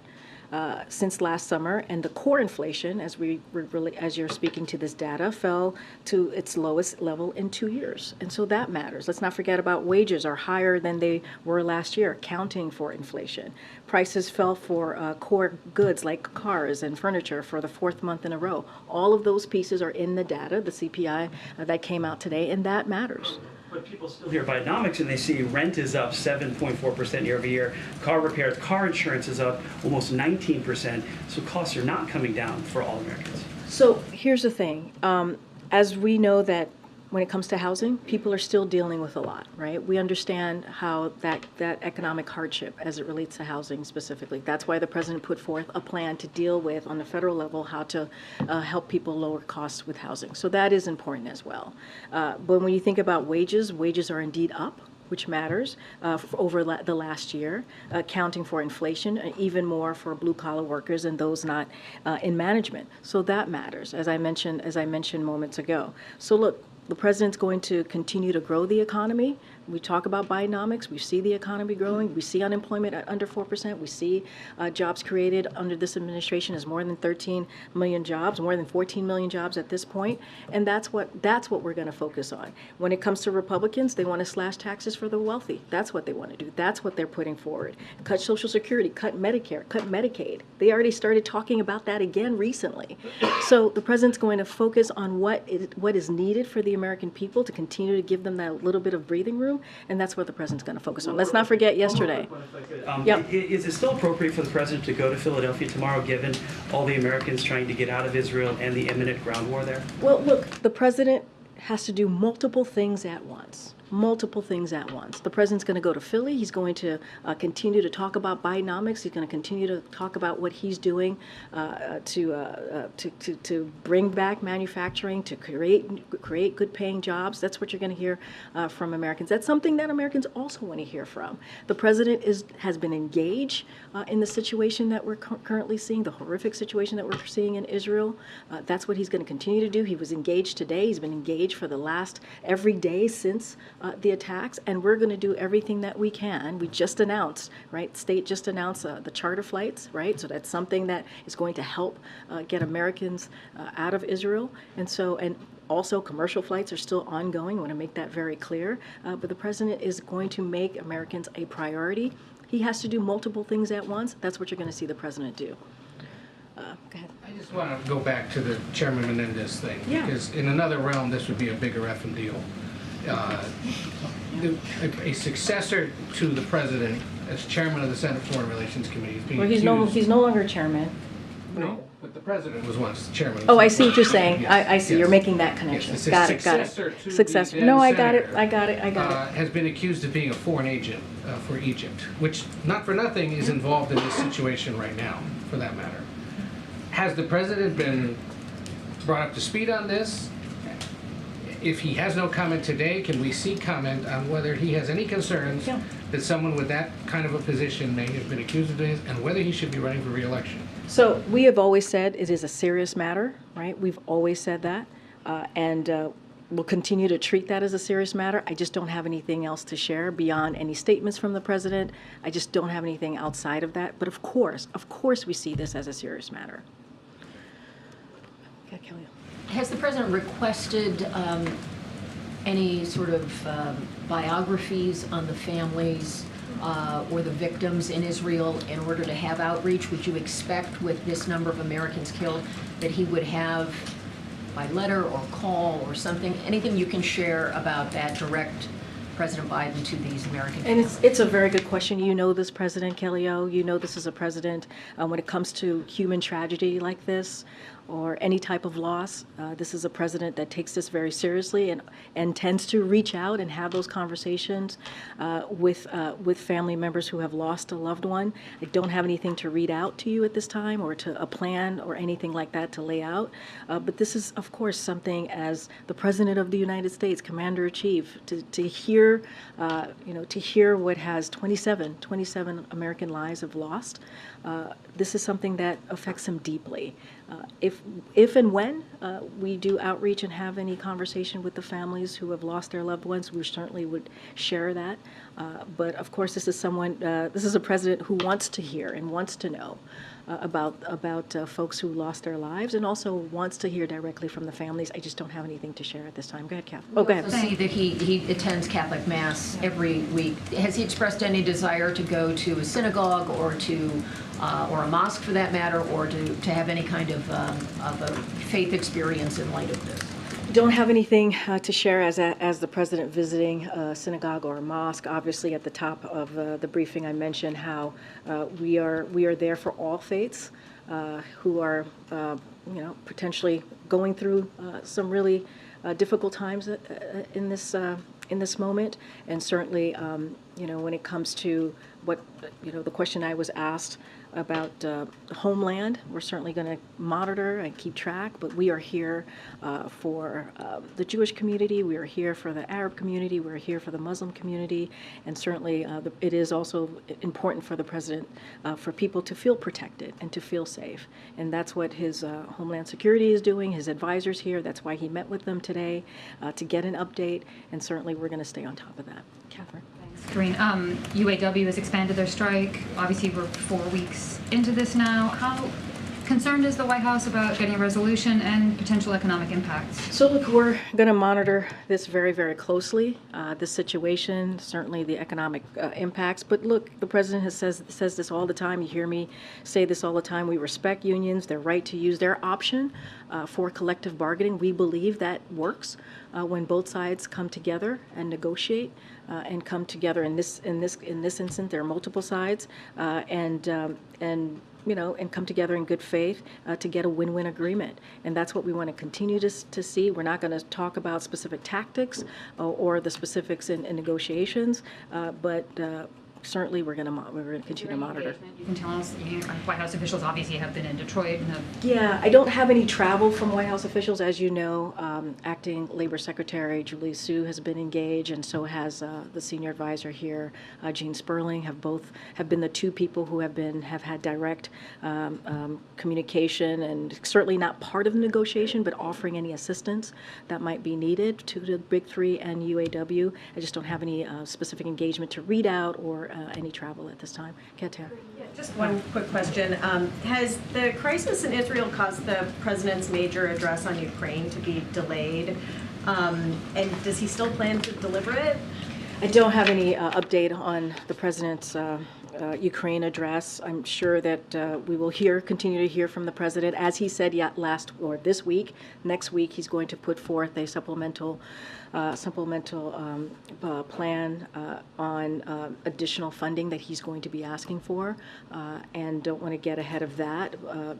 since last summer, and the core inflation, as you're speaking to this data, fell to its lowest level in 2 years. And so that matters. Let's not forget about wages are higher than they were last year, accounting for inflation. Prices fell for core goods like cars and furniture for the fourth month in a row. All of those pieces are in the data, the CPI that came out today, and that matters. But people still hear Bidenomics and they see rent is up 7.4% year over year. Car repairs, car insurance is up almost 19%. So costs are not coming down for all Americans. So here's the thing. As we know that when it comes to housing, people are still dealing with a lot, right? We understand how that economic hardship as it relates to housing specifically. That's why the president put forth a plan to deal with, on the federal level, how to help people lower costs with housing. So that is important as well. But when you think about wages, wages are indeed up, which matters over the last year, accounting for inflation, even more for blue-collar workers and those not in management. So that matters, as I mentioned moments ago. So look, the president's going to continue to grow the economy, We talk about Bidenomics. We see the economy growing. We see unemployment at under 4%. We see jobs created under this administration as more than 13 million jobs, more than 14 million jobs at this point. And that's what we're going to focus on. When it comes to Republicans, they want to slash taxes for the wealthy. That's what they want to do. That's what they're putting forward. Cut Social Security, cut Medicare, cut Medicaid. They already started talking about that again recently. So the president's going to focus on what is needed for the American people to continue to give them that little bit of breathing room. And that's what the president's going to focus on. Let's not forget yesterday. Yep. Is it still appropriate for the president to go to Philadelphia tomorrow, given all the Americans trying to get out of Israel and the imminent ground war there? Well, look, the president has to do multiple things at once. Multiple things at once. The president's going to go to Philly. He's going to continue to talk about Bidenomics. He's going to continue to talk about what he's doing to bring back manufacturing, to create good-paying jobs. That's what you're going to hear from Americans. That's something that Americans also want to hear from. The president has been engaged in the situation that we're currently seeing, the horrific situation that we're seeing in Israel. That's what he's going to continue to do. He was engaged today. He's been engaged for the last every day since the attacks, and we're going to do everything that we can. We just announced, right? State just announced the charter flights, right? So that's something that is going to help get Americans out of Israel. And also commercial flights are still ongoing. I want to make that very clear. But the president is going to make Americans a priority. He has to do multiple things at once. That's what you're going to see the president do. Go ahead. I just want to go back to the Chairman Menendez thing, because in another realm, this would be a bigger effing deal. A successor to the president as chairman of the Senate Foreign Relations Committee is being Well, accused. he's no longer chairman. No, but the president was once chairman of the Oh, I Senate see what you're Foreign saying. Relations. I see. Yes. You're making that connection. Yes, it's a Got it. successor to the Successor. then No, I got it. senator, I got it. has been accused of being a foreign agent for Egypt, which, not for nothing, is involved in this situation right now, for that matter. Has the president been brought up to speed on this? If he has no comment today, can we see comment on whether he has any concerns that someone with that kind of a position may have been accused of this, and whether he should be running for re-election? So we have always said it is a serious matter, right? We've always said that, and we'll continue to treat that as a serious matter. I just don't have anything else to share beyond any statements from the president. I just don't have anything outside of that. But of course, we see this as a serious matter. Okay, Kelly. Has the president requested any sort of biographies on the families or the victims in Israel in order to have outreach? Would you expect with this number of Americans killed that he would have by letter or call or something, anything you can share about that direct President Biden to these American families? And it's a very good question. You know this, President Kellyo. You know this is a president when it comes to human tragedy like this or any type of loss. This is a president that takes this very seriously and tends to reach out and have those conversations with family members who have lost a loved one. I don't have anything to read out to you at this time or to a plan or anything like that to lay out. But this is, of course, something as the President of the United States, Commander-in-Chief, to hear, to hear what has 27 American lives have lost. This is something that affects him deeply. If and when we do outreach and have any conversation with the families who have lost their loved ones, we certainly would share that. But of course, this is a president who wants to hear and wants to know about folks who lost their lives and also wants to hear directly from the families. I just don't have anything to share at this time. Go ahead, Kath. Oh, go ahead. We also see that he attends Catholic Mass every week. Has he expressed any desire to go to a synagogue or a mosque for that matter, or to have any kind of a faith experience in light of this? Don't have anything to share as the president visiting a synagogue or a mosque. Obviously, at the top of the briefing, I mentioned how we are there for all faiths who are potentially going through some really difficult times in this moment, and certainly when it comes to what, the question I was asked about the homeland, we're certainly going to monitor and keep track, but we are here for the Jewish community, we are here for the Arab community, we're here for the Muslim community, and certainly it is also important for the president for people to feel protected and to feel safe. And that's what his Homeland Security is doing, his advisors here, that's why he met with them today to get an update, and certainly we're going to stay on top of that. Catherine. Karine, UAW has expanded their strike. Obviously, we're 4 weeks into this now. How concerned is the White House about getting a resolution and potential economic impacts? So look, we're going to monitor this very, very closely, this situation, certainly the economic impacts. But look, the president says this all the time. You hear me say this all the time. We respect unions, their right to use their option for collective bargaining. We believe that works when both sides come together and negotiate and come together. In this instance, there are multiple sides, and come together in good faith to get a win-win agreement. And that's what we want to continue to see. We're not going to talk about specific tactics or the specifics in negotiations, but certainly we're going to continue to monitor. You can tell us, White House officials obviously have been in Detroit and have... Yeah, I don't have any travel from White House officials. As you know, Acting Labor Secretary Julie Su has been engaged, and so has the senior advisor here, Gene Sperling, have been the two people who have had direct communication, and certainly not part of the negotiation, but offering any assistance that might be needed to the Big Three and UAW. I just don't have any specific engagement to read out or any travel at this time. Keter. Just one quick question. Has the crisis in Israel caused the president's major address on Ukraine to be delayed? And does he still plan to deliver it? I don't have any update on the president's Ukraine address. I'm sure that we will continue to hear from the president. As he said this week, next week he's going to put forth a supplemental plan on additional funding that he's going to be asking for, and don't want to get ahead of that.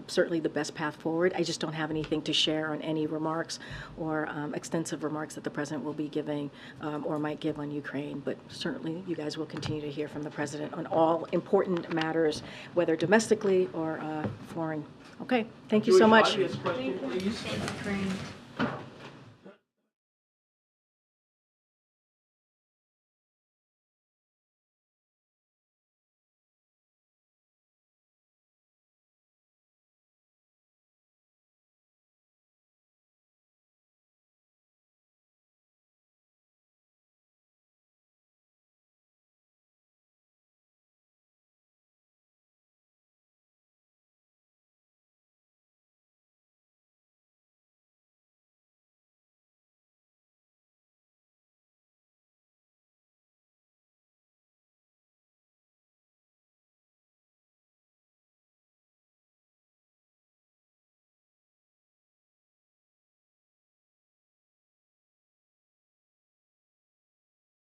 Certainly the best path forward. I just don't have anything to share on any remarks or extensive remarks that the president will be giving or might give on Ukraine, but certainly you guys will continue to hear from the president on all important matters, whether domestically or foreign. Okay, thank you so much. Audience question, please. Thank you, Karine.